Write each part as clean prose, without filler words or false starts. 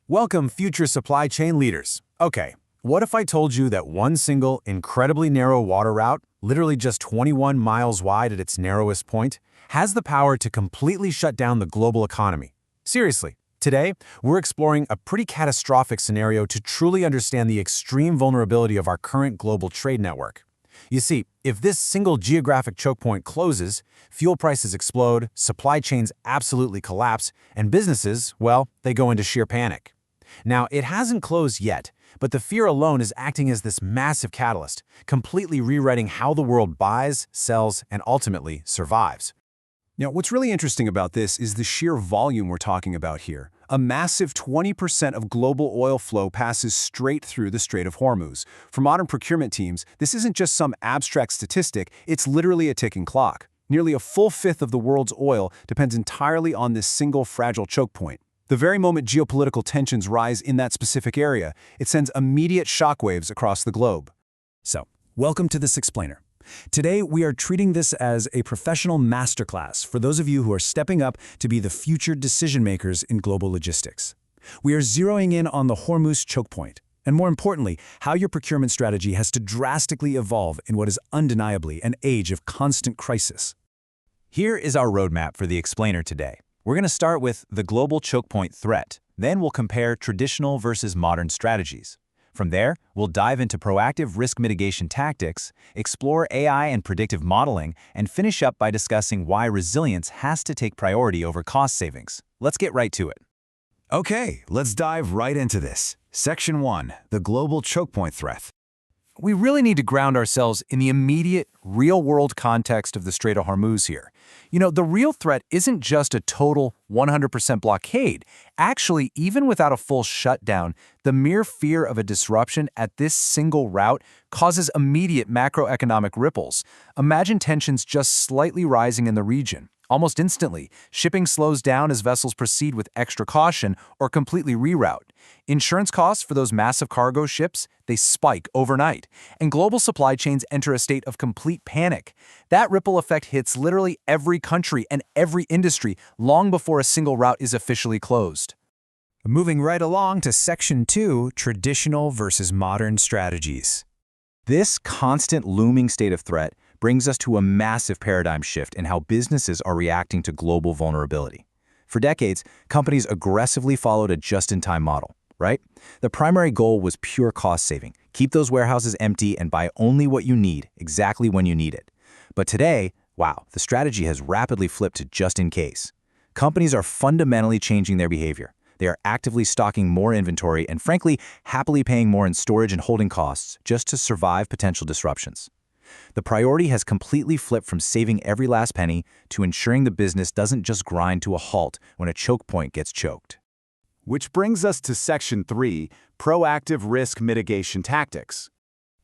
Welcome, future supply chain leaders. Okay, what if I told you that one single, incredibly narrow water route, literally just 21 miles wide at its narrowest point, has the power to completely shut down the global economy? Seriously, today, we're exploring a pretty catastrophic scenario to truly understand the extreme vulnerability of our current global trade network. You see, if this single geographic choke point closes, fuel prices explode, supply chains absolutely collapse, and businesses, well, they go into sheer panic. Now, it hasn't closed yet, but the fear alone is acting as this massive catalyst, completely rewriting how the world buys, sells, and ultimately survives. Now, what's really interesting about this is the sheer volume we're talking about here. A massive 20% of global oil flow passes straight through the Strait of Hormuz. For modern procurement teams, this isn't just some abstract statistic, it's literally a ticking clock. Nearly a full fifth of the world's oil depends entirely on this single fragile choke point. The very moment geopolitical tensions rise in that specific area, it sends immediate shockwaves across the globe. So, welcome to this explainer. Today, we are treating this as a professional masterclass for those of you who are stepping up to be the future decision makers in global logistics. We are zeroing in on the Hormuz choke point, and more importantly, how your procurement strategy has to drastically evolve in what is undeniably an age of constant crisis. Here is our roadmap for the explainer today. We're going to start with the global choke point threat. Then we'll compare traditional versus modern strategies. From there, we'll dive into proactive risk mitigation tactics, explore AI and predictive modeling, and finish up by discussing why resilience has to take priority over cost savings. Let's get right to it. Okay, let's dive right into this. Section 1, the global choke point threat. We really need to ground ourselves in the immediate, real-world context of the Strait of Hormuz here. You know, the real threat isn't just a total 100% blockade. Actually, even without a full shutdown, the mere fear of a disruption at this single route causes immediate macroeconomic ripples. Imagine tensions just slightly rising in the region. Almost instantly, shipping slows down as vessels proceed with extra caution or completely reroute. Insurance costs for those massive cargo ships, they spike overnight, and global supply chains enter a state of complete panic. That ripple effect hits literally every country and every industry long before a single route is officially closed. Moving right along to Section 2, traditional versus modern strategies. This constant looming state of threat brings us to a massive paradigm shift in how businesses are reacting to global vulnerability. For decades, companies aggressively followed a just-in-time model, right? The primary goal was pure cost saving. Keep those warehouses empty and buy only what you need, exactly when you need it. But today, wow, the strategy has rapidly flipped to just-in-case. Companies are fundamentally changing their behavior. They are actively stocking more inventory and, frankly, happily paying more in storage and holding costs just to survive potential disruptions. The priority has completely flipped from saving every last penny to ensuring the business doesn't just grind to a halt when a choke point gets choked. Which brings us to Section 3, proactive risk mitigation tactics.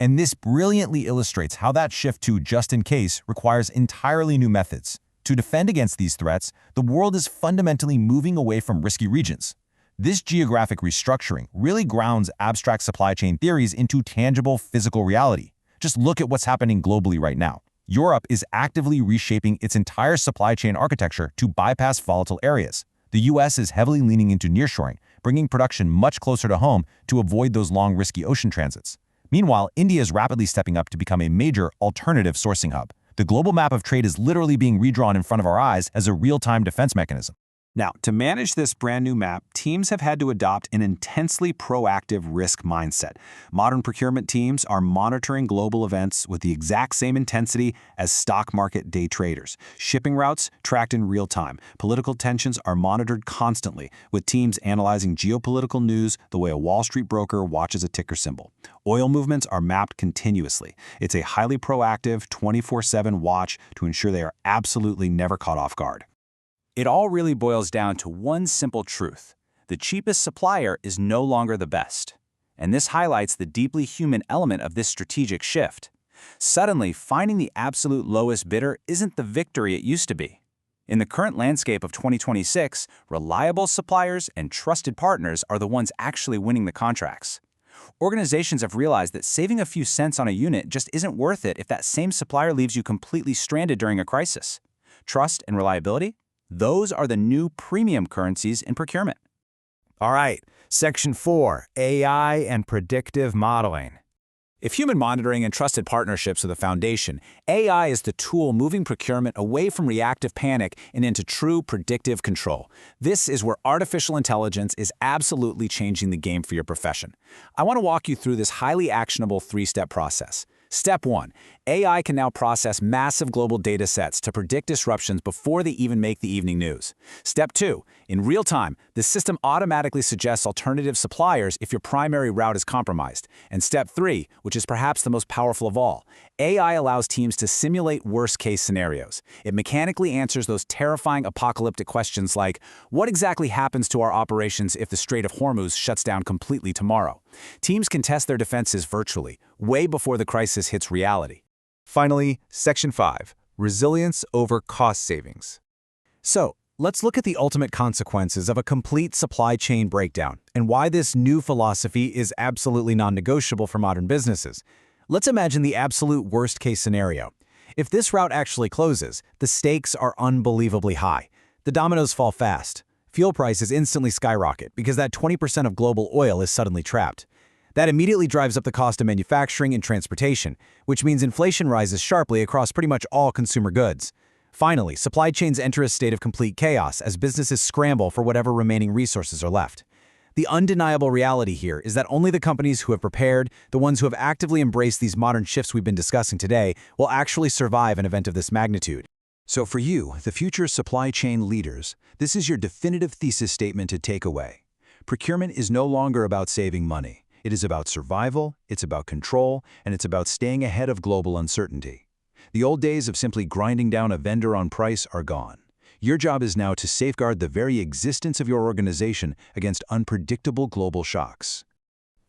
And this brilliantly illustrates how that shift to just-in-case requires entirely new methods. To defend against these threats, the world is fundamentally moving away from risky regions. This geographic restructuring really grounds abstract supply chain theories into tangible physical reality. Just look at what's happening globally right now. Europe is actively reshaping its entire supply chain architecture to bypass volatile areas. The US is heavily leaning into nearshoring, bringing production much closer to home to avoid those long, risky ocean transits. Meanwhile, India is rapidly stepping up to become a major alternative sourcing hub. The global map of trade is literally being redrawn in front of our eyes as a real-time defense mechanism. Now, to manage this brand new map, teams have had to adopt an intensely proactive risk mindset. Modern procurement teams are monitoring global events with the exact same intensity as stock market day traders. Shipping routes tracked in real time. Political tensions are monitored constantly, with teams analyzing geopolitical news the way a Wall Street broker watches a ticker symbol. Oil movements are mapped continuously. It's a highly proactive, 24/7 watch to ensure they are absolutely never caught off guard. It all really boils down to one simple truth. The cheapest supplier is no longer the best. And this highlights the deeply human element of this strategic shift. Suddenly, finding the absolute lowest bidder isn't the victory it used to be. In the current landscape of 2026, reliable suppliers and trusted partners are the ones actually winning the contracts. Organizations have realized that saving a few cents on a unit just isn't worth it if that same supplier leaves you completely stranded during a crisis. Trust and reliability? Those are the new premium currencies in procurement. All right, Section 4, AI and predictive modeling. If human monitoring and trusted partnerships are the foundation, AI is the tool moving procurement away from reactive panic and into true predictive control. This is where artificial intelligence is absolutely changing the game for your profession. I want to walk you through this highly actionable three-step process. Step 1. AI can now process massive global data sets to predict disruptions before they even make the evening news. Step 2. In real time, the system automatically suggests alternative suppliers if your primary route is compromised. And Step 3, which is perhaps the most powerful of all, AI allows teams to simulate worst-case scenarios. It mechanically answers those terrifying apocalyptic questions like, what exactly happens to our operations if the Strait of Hormuz shuts down completely tomorrow? Teams can test their defenses virtually, way before the crisis hits reality. Finally, Section 5, resilience over cost savings. So, let's look at the ultimate consequences of a complete supply chain breakdown and why this new philosophy is absolutely non-negotiable for modern businesses. Let's imagine the absolute worst-case scenario. If this route actually closes, the stakes are unbelievably high. The dominoes fall fast. Fuel prices instantly skyrocket because that 20% of global oil is suddenly trapped. That immediately drives up the cost of manufacturing and transportation, which means inflation rises sharply across pretty much all consumer goods. Finally, supply chains enter a state of complete chaos as businesses scramble for whatever remaining resources are left. The undeniable reality here is that only the companies who have prepared, the ones who have actively embraced these modern shifts we've been discussing today, will actually survive an event of this magnitude. So for you, the future supply chain leaders, this is your definitive thesis statement to take away. Procurement is no longer about saving money. It is about survival, it's about control, and it's about staying ahead of global uncertainty. The old days of simply grinding down a vendor on price are gone. Your job is now to safeguard the very existence of your organization against unpredictable global shocks.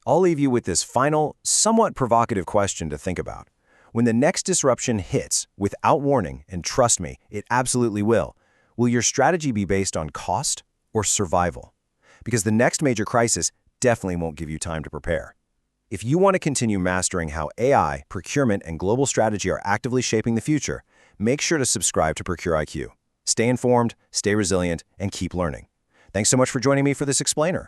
I'll leave you with this final, somewhat provocative question to think about. When the next disruption hits, without warning, and trust me, it absolutely will your strategy be based on cost or survival? Because the next major crisis definitely won't give you time to prepare. If you want to continue mastering how AI, procurement, and global strategy are actively shaping the future, make sure to subscribe to Procure IQ. Stay informed, stay resilient, and keep learning. Thanks so much for joining me for this explainer.